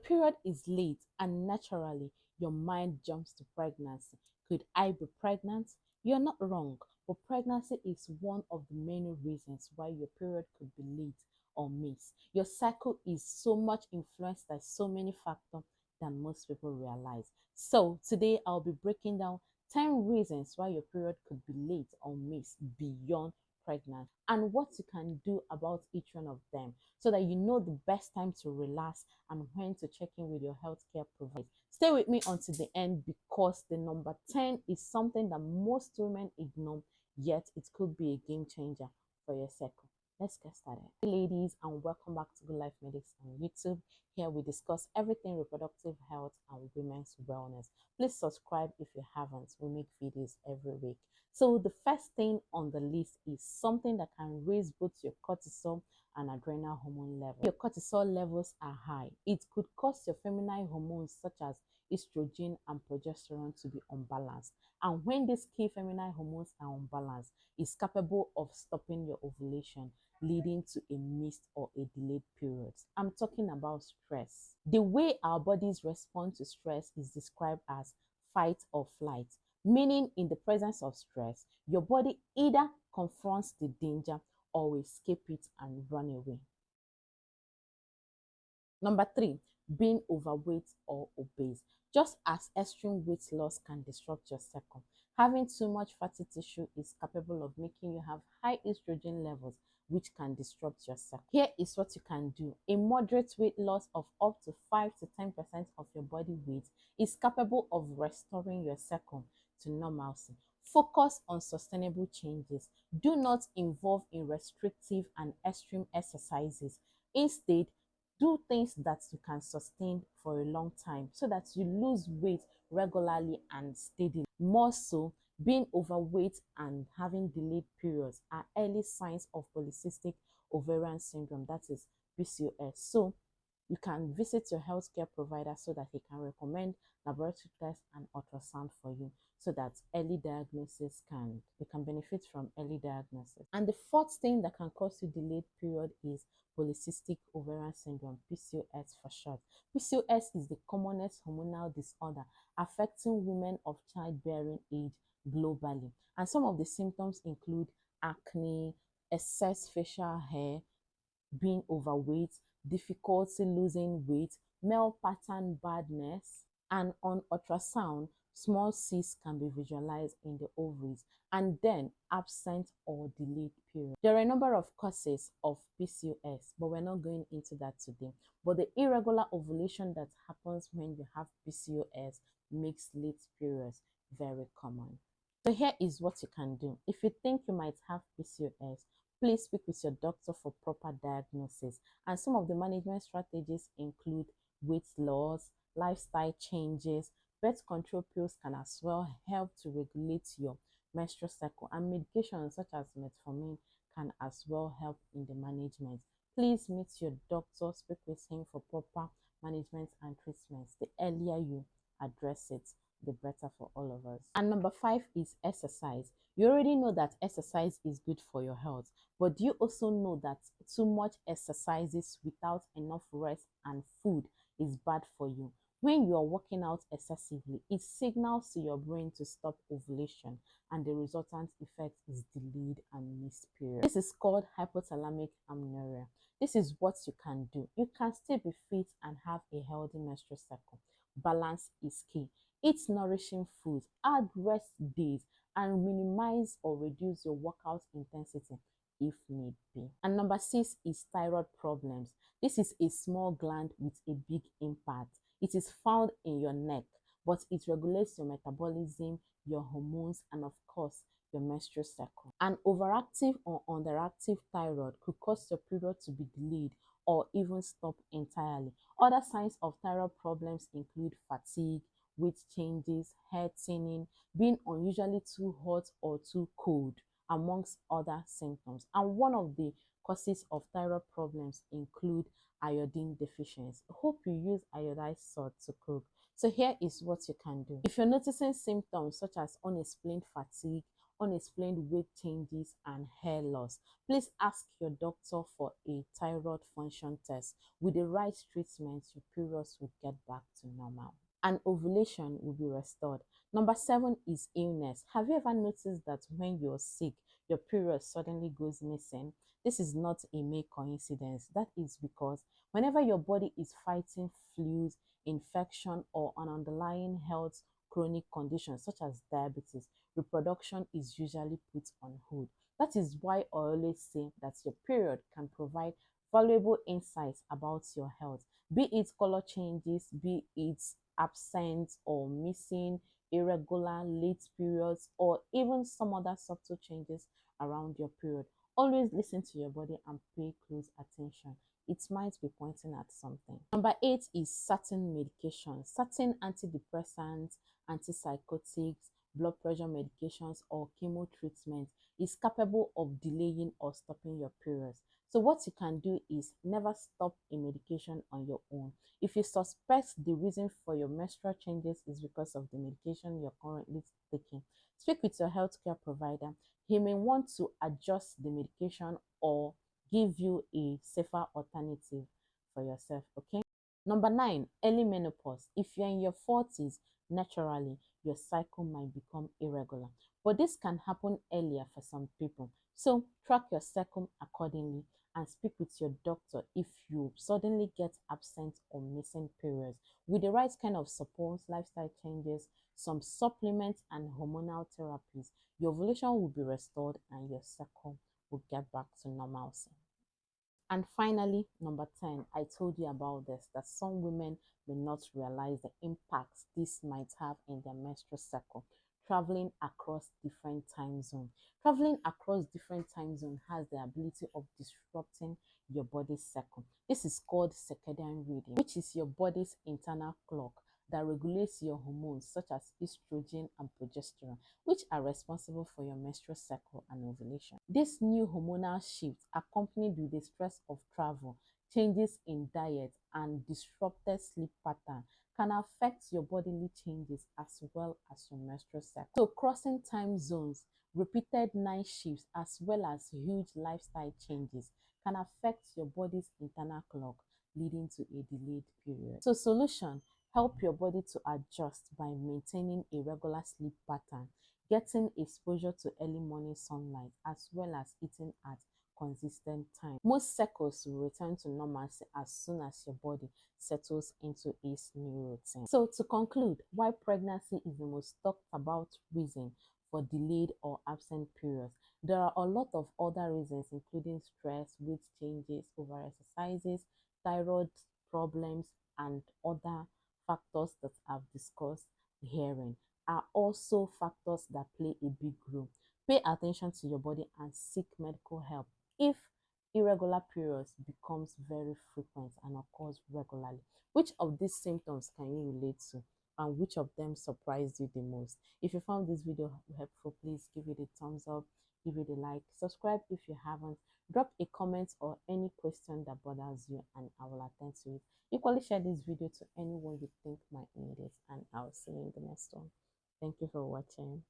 period is late and naturally your mind jumps to pregnancy. Could I be pregnant? You're not wrong, but pregnancy is one of the many reasons why your period could be late or miss. Your cycle is so much influenced by so many factors than most people realize. So today I'll be breaking down 10 reasons why your period could be late or miss beyond pregnancy and what you can do about each one of them so that you know the best time to relax and when to check in with your healthcare provider. Stay with me until the end because the number 10 is something that most women ignore, yet it could be a game changer for your cycle. Let's get started. Hey ladies, and welcome back to Good Life Medics on YouTube. Here we discuss everything reproductive health and women's wellness. Please subscribe if you haven't. We make videos every week. So the first thing on the list is something that can raise both your cortisol and adrenal hormone level. If your cortisol levels are high, it could cause your feminine hormones such as estrogen and progesterone to be unbalanced. And when these key feminine hormones are unbalanced, it's capable of stopping your ovulation, leading to a missed or a delayed period. I'm talking about stress. The way our bodies respond to stress is described as fight or flight, meaning in the presence of stress, your body either confronts the danger or will escape it and run away. Number 3, being overweight or obese. Just as extreme weight loss can disrupt your cycle, having too much fatty tissue is capable of making you have high estrogen levels, which can disrupt your cycle. Here is what you can do. A moderate weight loss of up to 5 to 10% of your body weight is capable of restoring your cycle to normalcy. Focus on sustainable changes. Do not involve in restrictive and extreme exercises. Instead, do things that you can sustain for a long time so that you lose weight regularly and steadily. More so, being overweight and having delayed periods are early signs of polycystic ovarian syndrome, that is PCOS. So you can visit your healthcare provider so that he can recommend laboratory tests and ultrasound for you so that you can benefit from early diagnosis. And the fourth thing that can cause you delayed period is polycystic ovarian syndrome, PCOS for short. PCOS is the commonest hormonal disorder affecting women of childbearing age globally. And some of the symptoms include acne, excess facial hair, being overweight, difficulty losing weight, male pattern baldness, and on ultrasound, small cysts can be visualized in the ovaries and then absent or delayed period. There are a number of causes of PCOS, but we're not going into that today. But the irregular ovulation that happens when you have PCOS makes late periods very common. So here is what you can do. If you think you might have PCOS, please speak with your doctor for proper diagnosis. And some of the management strategies include weight loss, lifestyle changes. Birth control pills can as well help to regulate your menstrual cycle, and medications such as metformin can as well help in the management. Please meet your doctor, speak with him for proper management and treatments. The earlier you address it, the better for all of us. And number 5 is exercise. You already know that exercise is good for your health, but do you also know that too much exercises without enough rest and food is bad for you? When you are working out excessively, it signals to your brain to stop ovulation, and the resultant effect is delayed and missed period. This is called hypothalamic amenorrhea. This is what you can do. You can still be fit and have a healthy menstrual cycle. Balance is key. Eat nourishing foods, add rest days, and minimize or reduce your workout intensity if need be. And number 6 is thyroid problems. This is a small gland with a big impact. It is found in your neck, but it regulates your metabolism, your hormones, and of course, your menstrual cycle. An overactive or underactive thyroid could cause your period to be delayed or even stop entirely. Other signs of thyroid problems include fatigue, weight changes, hair thinning, being unusually too hot or too cold, amongst other symptoms. And one of the causes of thyroid problems include iodine deficiency. Hope you use iodized salt to cook. So here is what you can do. If you're noticing symptoms such as unexplained fatigue unexplained weight changes, and hair loss. Please ask your doctor for a thyroid function test. With the right treatment, your periods will get back to normal and ovulation will be restored. Number 7 is illness. Have you ever noticed that when you're sick, your period suddenly goes missing? This is not a mere coincidence. That is because whenever your body is fighting flus, infection, or an underlying health chronic condition such as diabetes, reproduction is usually put on hold. That is why I always say that your period can provide valuable insights about your health, be it color changes, be it absence or missing, irregular late periods, or even some other subtle changes around your period. Always listen to your body and pay close attention. It might be pointing at something. Number 8 is certain medications. Certain antidepressants, antipsychotics, blood pressure medications, or chemo treatment is capable of delaying or stopping your periods. So what you can do is never stop a medication on your own. If you suspect the reason for your menstrual changes is because of the medication you're currently taking, speak with your healthcare provider. He may want to adjust the medication or give you a safer alternative for yourself, okay? Number 9, early menopause. If you're in your 40s, naturally, your cycle might become irregular. But this can happen earlier for some people. So track your cycle accordingly and speak with your doctor if you suddenly get absent or missing periods. With the right kind of support, lifestyle changes, some supplements, and hormonal therapies, your ovulation will be restored and your cycle will get back to normalcy. And finally, number 10, I told you about this, that some women may not realize the impact this might have in their menstrual cycle. Traveling across different time zones. Traveling across different time zones has the ability of disrupting your body's cycle. This is called circadian rhythm, which is your body's internal clock that regulates your hormones such as estrogen and progesterone, which are responsible for your menstrual cycle and ovulation. This new hormonal shift, accompanied with the stress of travel, changes in diet, and disrupted sleep pattern, can affect your bodily changes as well as your menstrual cycle. So crossing time zones, repeated night shifts, as well as huge lifestyle changes can affect your body's internal clock, leading to a delayed period. So solution: help your body to adjust by maintaining a regular sleep pattern, getting exposure to early morning sunlight, as well as eating at consistent time. Most cycles will return to normalcy as soon as your body settles into its new routine. So to conclude, why pregnancy is the most talked about reason for delayed or absent periods, there are a lot of other reasons, including stress, weight changes, over exercises, thyroid problems, and other factors that I've discussed herein are also factors that play a big role. Pay attention to your body and seek medical help if irregular periods becomes very frequent and occurs regularly. Which of these symptoms can you relate to, and which of them surprised you the most? If you found this video helpful, please give it a thumbs up, give it a like, subscribe if you haven't, drop a comment or any question that bothers you, and I will attend to it. Equally share this video to anyone you think might need it, and I'll see you in the next one. Thank you for watching.